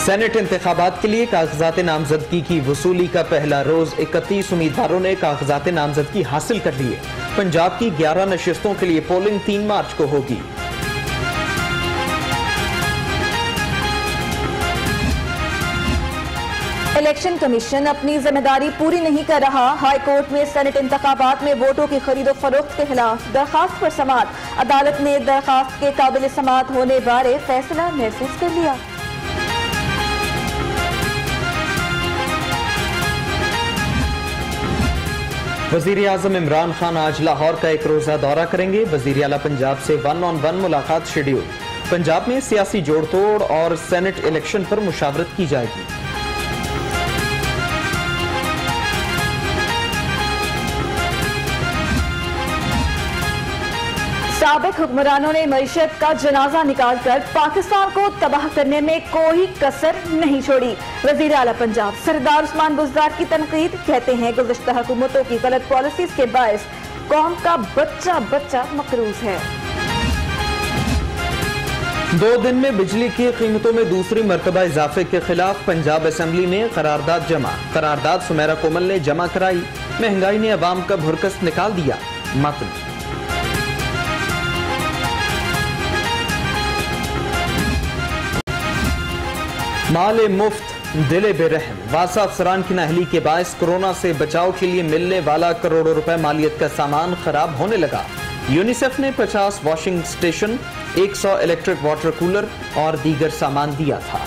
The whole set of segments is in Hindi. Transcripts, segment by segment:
सेनेट इंतखाबात के लिए कागजात नामजदगी की वसूली का पहला रोज 31 उम्मीदवारों ने कागजात नामजदगी हासिल कर लिए। पंजाब की 11 नशिस्तों के लिए पोलिंग 3 मार्च को होगी। इलेक्शन कमीशन अपनी जिम्मेदारी पूरी नहीं कर रहा। हाई कोर्ट में सेनेट इंतखाबात में वोटों की खरीदो फरोख्त के खिलाफ दरखास्त पर समाअत। अदालत ने दरखास्त के काबिल समाअत होने बारे फैसला महफूज कर लिया। वजीर आजम इमरान खान आज लाहौर का एक रोजा दौरा करेंगे। वजीर आला पंजाब से 1-on-1 मुलाकात शेड्यूल। पंजाब में सियासी जोड़ तोड़ और सेनेट इलेक्शन पर मुशावरत की जाएगी। साबिक हुक्मरानों ने मईशत का जनाजा निकालकर पाकिस्तान को तबाह करने में कोई कसर नहीं छोड़ी। वजीर आला पंजाब सरदार उस्मान बुज़दार की तनकीद, कहते हैं गुज़श्ता हुकूमतों की गलत पॉलिसीज के बायस कौम का बच्चा बच्चा मकरूज है। 2 दिन में बिजली की कीमतों में दूसरी मरतबा इजाफे के खिलाफ पंजाब असेंबली में करारदाद जमा। करारदाद सुमेरा कोमल ने जमा कराई। महंगाई ने अवाम का भुरकस निकाल दिया। मतन माले मुफ्त दिले बेरहम। वासा अफसरान की नाअहली के बायस कोरोना से बचाव के लिए मिलने वाला करोड़ों रुपए मालियत का सामान खराब होने लगा। यूनिसेफ ने 50 washing station, 100 electric water cooler और दीगर सामान दिया था।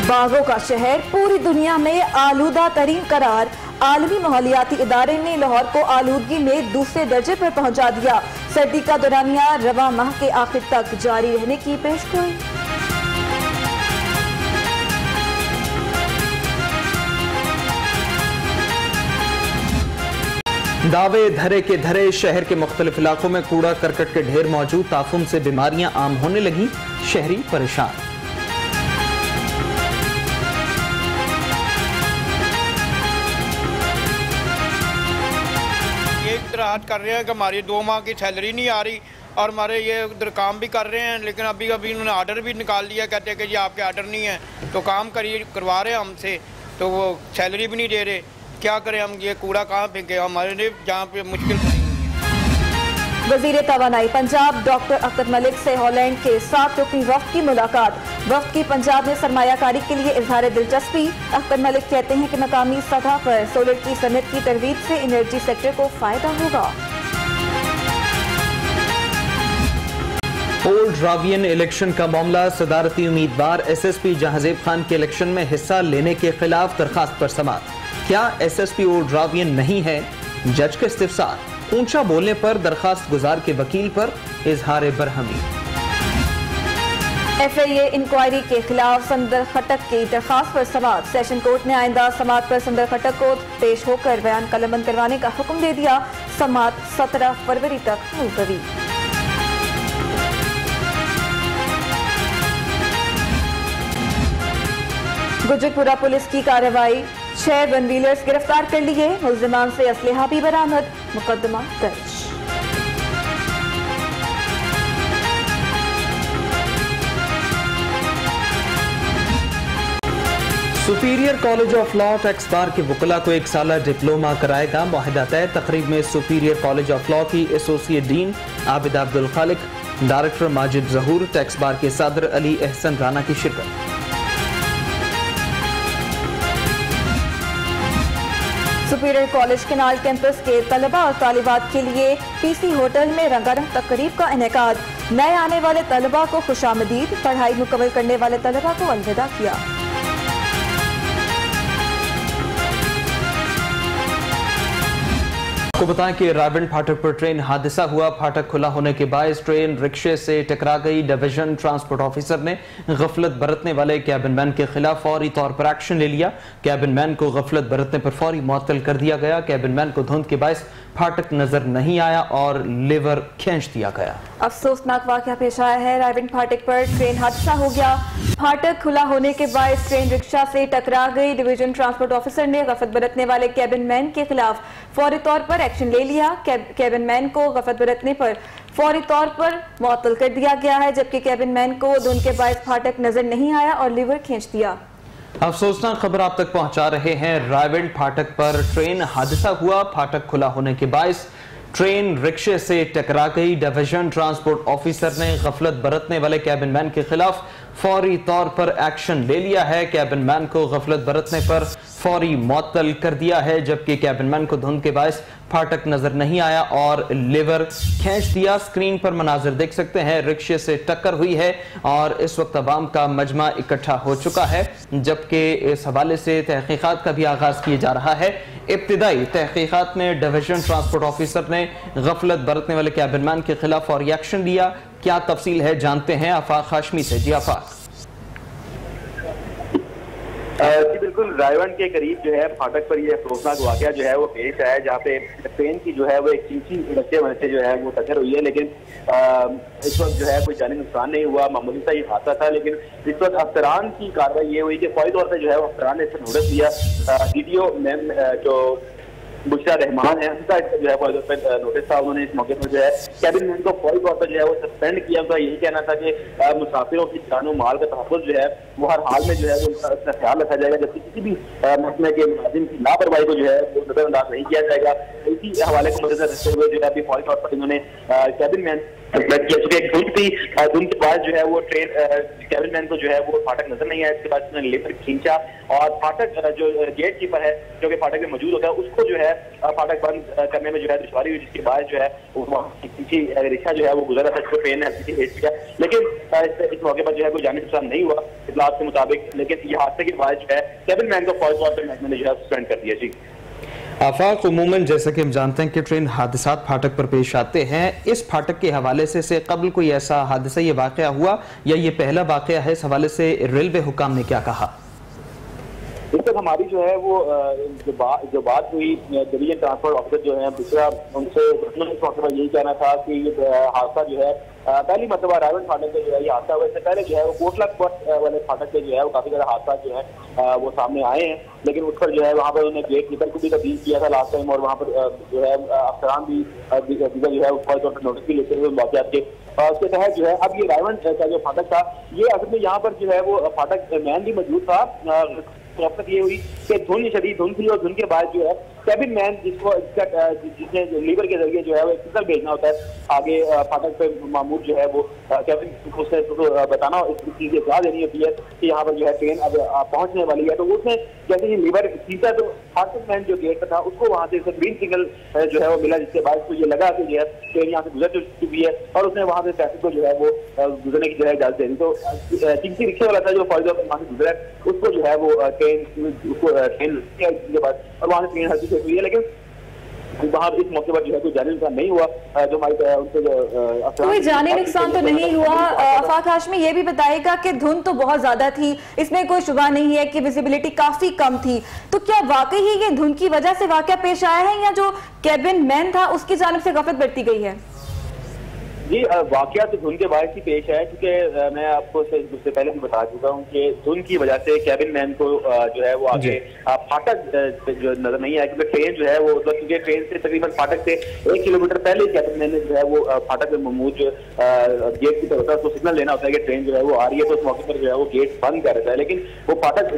बागों का शहर पूरी दुनिया में आलूदा तरीन करार। आलमी माहौलियाती इदारे ने लाहौर को आलूदगी में दूसरे दर्जे पर पहुंचा दिया। सर्दी का दौरानिया रवा माह के आखिर तक जारी रहने की पेशगोई। दावे धरे के धरे। शहर के मुख्तलिफ इलाकों में कूड़ा करकट के ढेर मौजूद। ताफुन से बीमारियां आम होने लगी। शहरी परेशान। राहत कर रहे हैं कि हमारी 2 माह की सैलरी नहीं आ रही और हमारे ये उधर काम भी कर रहे हैं, लेकिन अभी उन्होंने आर्डर भी निकाल दिया। कहते हैं कि जी आपके आर्डर नहीं है तो काम करवा रहे हैं हमसे, तो वो सैलरी भी नहीं दे रहे। क्या करें हम? ये कूड़ा कहाँ फेंके? हमारे लिए जहाँ पे मुश्किल पड़ी हुई है। वजीर तवानाई पंजाब डॉक्टर अख्तर मलिक से हॉलैंड के 7 रुकनी वफ्द की मुलाकात। वफ्द की पंजाब में सरमायाकारी के लिए इजहार दिलचस्पी। अख्तर मलिक कहते हैं कि मकामी सतह पर सोलर की सनत की तरवीज से एनर्जी सेक्टर को फायदा होगा। ओल्ड रावियन इलेक्शन का मामला। सदारती उम्मीदवार SSP जहांजेब खान के इलेक्शन में हिस्सा लेने के खिलाफ दरखास्त पर समाअत। क्या SSP ओल्ड रावियन नहीं है? जज का इस्तिफसार। ऊंचा बोलने पर दरखास्त गुजार के वकील पर इजहार बरहमी। FIA इंक्वायरी के खिलाफ संदर खटक की दरखास्त पर समाअत। सेशन कोर्ट ने आइंदा समाअत पर संदर खटक को पेश होकर बयान कलमबंद करवाने का हुक्म दे दिया। समाअत 17 फरवरी तक मुलतवी। गुजरपुरा पुलिस की कार्रवाई। 6 वन व्हीलर्स गिरफ्तार कर लिए। मुल्जिमान से असलहा भी बरामद। मुकदमा दर्ज। Superior college of law tax bar के वकला को 1 साला डिप्लोमा कराएगा। मुआहदा तय। तकरीब में सुपीरियर कॉलेज ऑफ लॉ की associate dean Abid Abdul Khaliq, director Majid Zahoor, tax bar के सदर अली एहसन राना की शिरकत। सुपीरियर कॉलेज केनाल कैंपस के तलबा और तालिबात के लिए PC होटल में रंगारंग तकरीब का इनेकाद। नए आने वाले तलबा को खुशामदीद। पढ़ाई मुकम्मल करने वाले तलबा को अलविदा किया। आपको बताएं कि रावलपिंडी फाटक पर ट्रेन हादसा हुआ। फाटक खुला होने के बायस ट्रेन रिक्शे से टकरा गई। डिवीजन ट्रांसपोर्ट ऑफिसर ने गफलत बरतने वाले कैबिन मैन के खिलाफ फौरी तौर पर एक्शन ले लिया। कैबिन मैन को गफलत बरतने पर फौरी मुअत्तल कर दिया गया। कैबिन मैन को धुंध के बायस फाटक नजर नहीं आया और लीवर खींच दिया गया। अफसोसनाक वाकया पेश आया है। रायविंड फाटक पर ट्रेन हादसा हो गया। फाटक खुला होने के बाद ट्रेन रिक्शा से टकरा गई। डिवीजन ट्रांसपोर्ट ऑफिसर ने गफलत बरतने वाले कैबिन मैन के खिलाफ फौरी तौर पर एक्शन ले लिया। कैबिन मैन को गफलत बरतने पर फौरी तौर पर मुअत्तल कर दिया गया है, जबकि कैबिन मैन को धुंध के बायस फाटक नजर नहीं आया और लीवर खींच दिया। अफसोसनाक खबर आप तक पहुंचा रहे हैं। रायविंड फाटक पर ट्रेन हादसा हुआ। फाटक खुला होने के बायस ट्रेन रिक्शे से टकरा गई। डिवीजन ट्रांसपोर्ट ऑफिसर ने गफलत बरतने वाले कैबिन मैन के खिलाफ फौरी तौर पर एक्शन ले लिया है। कैबिन मैन को गफलत बरतने पर फौरी मुअत्तल कर दिया है, जबकि कैबिन मैन को धुंध के बायस फाटक नजर नहीं आया और लिवर खींच दिया। स्क्रीन पर मनाजिर देख सकते हैं, रिक्शे से टक्कर हुई है और इस वक्त अवाम का मजमा इकट्ठा हो चुका है, जबकि इस हवाले से तहकीकात का भी आगाज किया जा रहा है। इब्तिदाई तहकीकात में डिवीजन ट्रांसपोर्ट ऑफिसर ने गफलत बरतने वाले कैबिन मैन के खिलाफ फौरी एक्शन लिया। क्या तफसील है जानते हैं आफाक हाशमी से। जी आफाक। जी बिल्कुल, रायवंड के करीब जो है फाटक पर ये अफसोसनाक वाकया जो है वो पेश आया, जहाँ पे ट्रेन की जो है वो एक चीची बच्चे वजह से जो है वो टक्कर हुई है। लेकिन इस वक्त जो है कोई जानी नुकसान नहीं हुआ, मामूली सा ये हादसा था। लेकिन इस वक्त अफसरान की कार्रवाई ये हुई कि फौरी तौर पर जो है वो अफसरान ने इसका नोटिस दिया। DTO मैम जो बुशरा रहमान है, उनका जो है नोटिस था। उन्होंने इस मौके पर जो है कैबिन मैन को फौरी तौर पर जो है वो सस्पेंड किया। उनका यही कहना था कि मुसाफिरों की जान माल का तहफ़्फ़ुज़ जो है वो हर हाल में जो है वो उसका ख्याल रखा जाएगा, जबकि किसी भी महकमे के मुलाजिम की लापरवाही को जो है वो नजरअंदाज नहीं किया जाएगा। इसी हवाले को मद्देनजर रखते हुए जो है अभी फौरी तौर पर इन्होंने कैबिन मैन धुंध के बाद जो है वो ट्रेन कैबिन मैन को जो है वो फाटक नजर नहीं आया। इसके बाद उसने लेकर खींचा और फाटक जो गेट कीपर है जो कि फाटक में मौजूद होता है उसको जो है फाटक बंद करने में जो है दुश्वारी हुई, जिसके बाद जो है किसी रिक्शा जो है वो गुजरा था, जिसको ट्रेन ने हल्की सी हिट किया। लेकिन इस मौके पर जो है कोई जानी नुकसान नहीं हुआ इतलात के मुताबिक। लेकिन ये हादसे के बाद जो है कैबिन मैन को फौरी तौर पर महकमे ने जो है सस्पेंड कर दिया। जी आफाक, उमूमन जैसा कि हम जानते हैं कि ट्रेन हादसात फाटक पर पेश आते हैं। इस फाटक के हवाले से कबल कोई ऐसा हादसा ये वाकया हुआ या ये पहला वाकया है? इस हवाले से रेलवे हुकाम ने क्या कहा? इस तक हमारी जो है वो जो बात हुई डिवीजन ट्रांसपोर्ट ऑफिसर जो है दूसरा उनसे यही कहना था कि ये हादसा जो है पहली मतलब रायवंड फाटक पे जो है ये हादसा हुआ। इससे पहले जो है वो कोटला वाले फाटक पे जो है वो काफी ज्यादा हादसा जो है वो सामने आए हैं। लेकिन उस पर जो है वहाँ पर उन्होंने गेट कीपर को भी तब्दील किया था लास्ट टाइम, और वहाँ पर जो है अफसरान भी जो है फौरी तौर पर नोटिस भी लेते हुए वाकयात के उसके तहत जो है अब ये रायवंड का जो फाटक था ये असल में यहाँ पर जो है वो फाटक मैन भी मौजूद था। तो अब तक ये हुई कि धुंध शदीद धुंध थी और धुंध के बाद जो है कैबिन मैन जिसने लीवर के जरिए जो है वो एक सिग्नल भेजना होता है आगे फाटक पे मामूल जो है वो कैबिन को बताना इस चीज की इत्तला देनी होती है कि यहाँ पर जो है ट्रेन अब पहुंचने वाली है। तो उसने जैसे ही लीवर खींचा तो फाटक मैन जो गेट था उसको वहां से ग्रीन सिग्नल जो है वो मिला, जिसके बाद उसको ये लगा कि जो है ट्रेन यहाँ से गुजर चुकी है और उसने वहां से ट्रैफिक को जो है वो गुजरने की जो है इजाजत दे दी। तो चिंकी रिक्शे वाला था जो फौरी वहां से गुजरा उसको जो है वो ट्रेन के बाद और वहां से ट्रेन हल्की से हुई है। लेकिन वहाँ इस मौके पर जो है कोई जानी नुकसान नहीं हुआ। जो हमारे उनसे जो कोई जानी नुकसान तो नहीं हुआ। आफाक हाशमी ये भी बताएगा कि धुंध तो बहुत ज्यादा थी, इसमें कोई शुबा नहीं है कि विजिबिलिटी काफी कम थी, तो क्या वाकई ही ये धुंध की वजह से वाकया पेश आया है या जो कैबिन मैन था उसकी जानिब से गफलत बरती गई है? जी वाकया तो धुंध के बायस ही पेश है, क्योंकि मैं आपको उससे पहले भी बता चुका हूँ कि धुंध की वजह से कैबिन मैन को जो है वो आगे फाटक जो नजर नहीं आया, क्योंकि ट्रेन जो है वो क्योंकि ट्रेन से तकरीबन फाटक से 1 किलोमीटर पहले कैबिन मैन ने जो है वो फाटक में मौजूद गेट की तरफ होता है उसको सिग्नल लेना होता है कि ट्रेन जो है वो आ रही है, तो उस मौके पर जो है वो गेट बंद कर देता है। लेकिन वो फाटक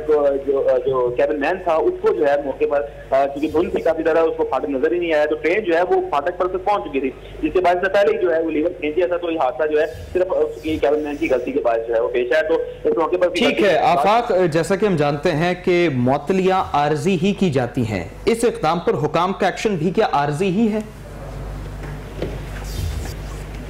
जो कैबिन मैन था उसको जो है मौके पर क्योंकि धुंध थी काफी ज्यादा उसको फाटक नजर ही नहीं आया, तो ट्रेन जो है वो फाटक पर पहुंच चुकी थी, जिसके बाद पहले ही जो है वो लीवर था। तो ये हादसा जो है सिर्फ कैबिन मैन की गलती के बाद जो है वो पेश है। तो इस मौके पर ठीक है आफाक, जैसा कि हम जानते हैं कि मुअत्तलियां आर्जी ही की जाती हैं, इस इक़दाम पर हुकाम का एक्शन भी क्या आर्जी ही है?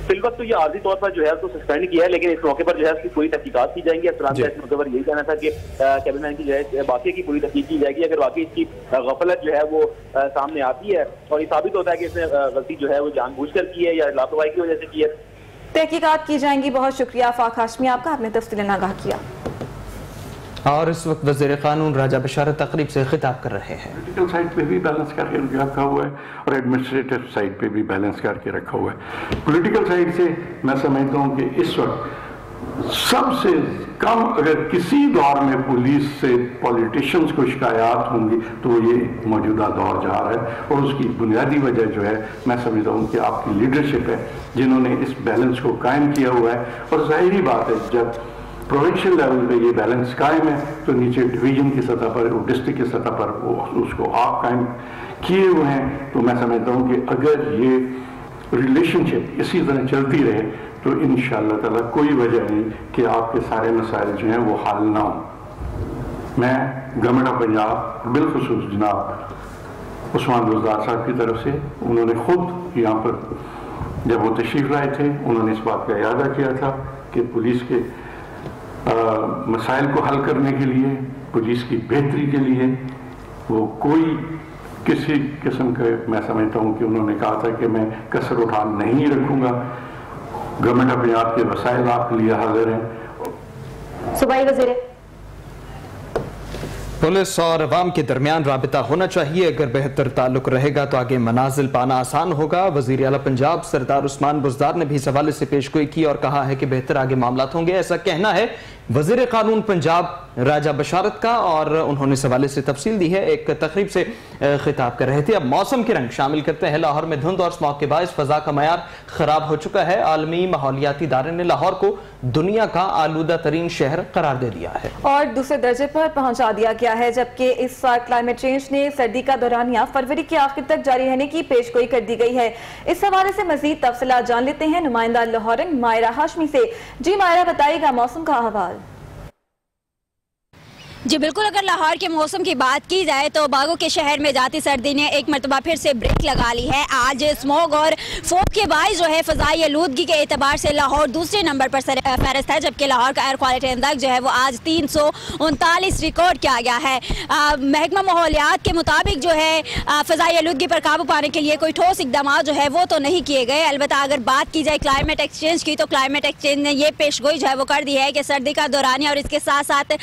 फिलहाल तो ये आर्जी तौर पर जो है उसको सस्पेंड किया है, लेकिन इस मौके पर जो है उसकी पूरी तहकीकात की जाएंगी। अफसरान का इस मौके पर यही कहना था कि कैबिन मैन की जो है बाकी की पूरी तहकीक की जाएगी। अगर वाकई इसकी गफलत जो है वो सामने आती है और ये साबित होता है कि इसने गलती जो है वो जानबूझकर की है या लापरवाही की वजह से की है, तहकीकात की जाएंगी। बहुत शुक्रिया आफाक हाशमी आपका, आपने तफसीलन आगाह किया। और इस वक्त वज़ीर क़ानून राजा बशारत तकरीब से खिताब कर रहे हैं। पॉलिटिकल साइड पे भी बैलेंस करके रखा हुआ है और एडमिनिस्ट्रेटिव साइड पे भी बैलेंस करके रखा हुआ है। पॉलिटिकल साइड से मैं समझता हूँ कि इस वक्त सबसे कम अगर किसी दौर में पुलिस से पॉलिटिशियंस को शिकायत होंगी तो ये मौजूदा दौर जा रहा है, और उसकी बुनियादी वजह जो है मैं समझता हूँ कि आपकी लीडरशिप है जिन्होंने इस बैलेंस को कायम किया हुआ है। और जाहिर बात है जब प्रोविंशियल लेवल पे ये बैलेंस कायम है तो नीचे डिवीजन की सतह पर, डिस्ट्रिक्ट की सतह पर वो उसको आप कायम किए हुए हैं। तो मैं समझता हूँ कि अगर ये रिलेशनशिप इसी तरह चलती रहे तो इंशाअल्लाह ताला कोई वजह नहीं कि आपके सारे मसाइल जो हैं वो हल ना हो। मैं गवर्नमेंट ऑफ पंजाब बिलखुसूस जनाब उस्मान बुज़दार साहब की तरफ से, उन्होंने खुद यहाँ पर जब वो तशरीफ लाए थे उन्होंने इस बात का इरादा किया था कि पुलिस के मसाइल को हल करने के लिए, पुलिस की बेहतरी के लिए वो कोई किसी किस्म के, मैं समझता हूँ कि उन्होंने कहा था कि मैं कसर उठा नहीं रखूँगा। गवर्नमेंट ऑफ पंजाब के वसाइल आपके लिए हाजिर हैं। सूबाई वज़ीर पुलिस और अवाम के दरमियान राबिता होना चाहिए। अगर बेहतर ताल्लुक रहेगा तो आगे मनाजिल पाना आसान होगा। वज़ीर आला पंजाब सरदार उस्मान बुज़दार ने भी इस हवाले से पेशगोई की और कहा है कि बेहतर आगे मामलात होंगे। ऐसा कहना है वज़ीर क़ानून पंजाब राजा बशारत का, और उन्होंने इस हवाले से तफसील दी है। एक तकरीब से खिताब कर रहे थे। अब मौसम के रंग शामिल करते हैं। लाहौर में धुंध और स्मॉग के बायस फ़ज़ा का मयार ख़राब हो चुका है। आलमी माहौलियाती इदारे ने लाहौर को दुनिया का आलूदा तरीन शहर करार दे दिया है और दूसरे दर्जे पर पहुंचा दिया गया है, जबकि इस साल क्लाइमेट चेंज ने सर्दी का दौरानिया फरवरी के आखिर तक जारी रहने की पेशगोई कर दी गई है। इस हवाले से मजीद तफसीलात जान लेते हैं नुमाइंदा लाहौरन मायरा हाशमी से। जी मायरा, बताइएगा मौसम का हवाल। जी बिल्कुल, अगर लाहौर के मौसम की बात की जाए तो बागों के शहर में जाती सर्दी ने एक मरतबा फिर से ब्रेक लगा ली है। आज स्मोग और फोग के बायस जो है फ़ज़ाई आलूदगी के एतबार से लाहौर दूसरे नंबर पर फहरिस्त है, जबकि लाहौर का एयर क्वालिटी इंडेक्स जो है वो आज 339 रिकॉर्ड किया गया है। महकमा माहौलियात के मुताबिक जो है फ़ज़ाई आलूदगी पर काबू पाने के लिए कोई ठोस इकदाम जो है वो तो नहीं किए गए। अलबत्ता अगर बात की जाए क्लाइमेट एक्सचेंज की तो क्लाइमेट एक्सचेंज ने ये पेशगोई जो है वो कर दी है कि सर्दी का दौरानिया और इसके साथ साथ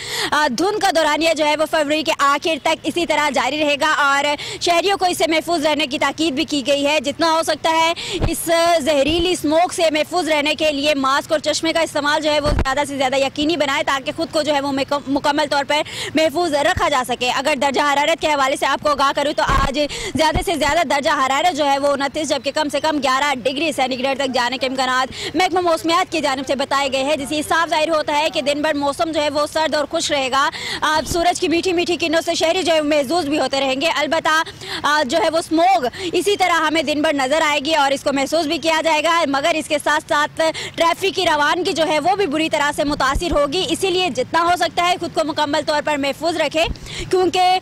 धुंध दौरानिया जो है वो फरवरी के आखिर तक इसी तरह जारी रहेगा, और शहरियों को इससे महफूज रहने की ताकीद भी की गई है। जितना हो सकता है इस जहरीली स्मोक से महफूज रहने के लिए मास्क और चश्मे का इस्तेमाल जो है वो ज़्यादा से ज़्यादा यकीनी बनाए ताकि खुद को जो है वो मुकम्मल तौर पर महफूज रखा जा सके। अगर दर्जा हरारत के हवाले से आपको आगाह करूँ तो आज ज़्यादा से ज़्यादा दर्जा हरारत जो है वो 29 जबकि कम से कम 11 डिग्री सेंटीग्रेड तक जाने के इम्कान महकमा मौसमियात की जानिब से बताए गए हैं, जिससे साफ जाहिर होता है कि दिन भर मौसम जो है वो सर्द और खुश रहेगा। सूरज की मीठी मीठी किरणों से शहरी जो है महसूस भी होते रहेंगे। अलबत्ता जो है वो स्मोग इसी तरह हमें दिन भर नजर आएगी और इसको महसूस भी किया जाएगा, मगर इसके साथ साथ ट्रैफिक की रवानगी जो है वो भी बुरी तरह से मुतासिर होगी। इसीलिए जितना हो सकता है खुद को मुकम्मल तौर पर महफूज रखें, क्योंकि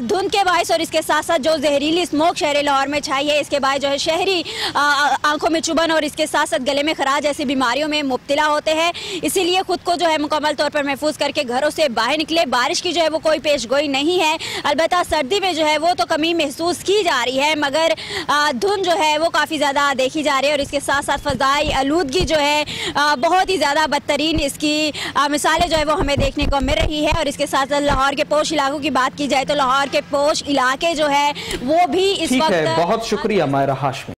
धुंध के बायस और इसके साथ साथ जो जहरीली स्मोक शहर लाहौर में छाई है इसके बाद जो है शहरी आंखों में चुभन और इसके साथ साथ गले में खराश जैसी बीमारियों में मुब्तला होते हैं। इसीलिए खुद को जो है मुकम्मल तौर पर महफूज करके घरों से बाहर निकले। बारिश की जो है वो कोई पेशगोई नहीं है। अलबत्ता सर्दी में जो है वो तो कमी महसूस की जा रही है, मगर धुंध जो है वो काफ़ी ज़्यादा देखी जा रही है और इसके साथ साथ फ़ज़ाई आलूदगी जो है बहुत ही ज़्यादा बदतरीन इसकी मिसालें जो है वो हमें देखने को मिल रही है। और इसके साथ लाहौर के पोश इलाकों की बात की जाए तो लाहौर के पोश इलाके जो है वो भी इस वक्त बहुत शुक्रिया मायरा हाशमी।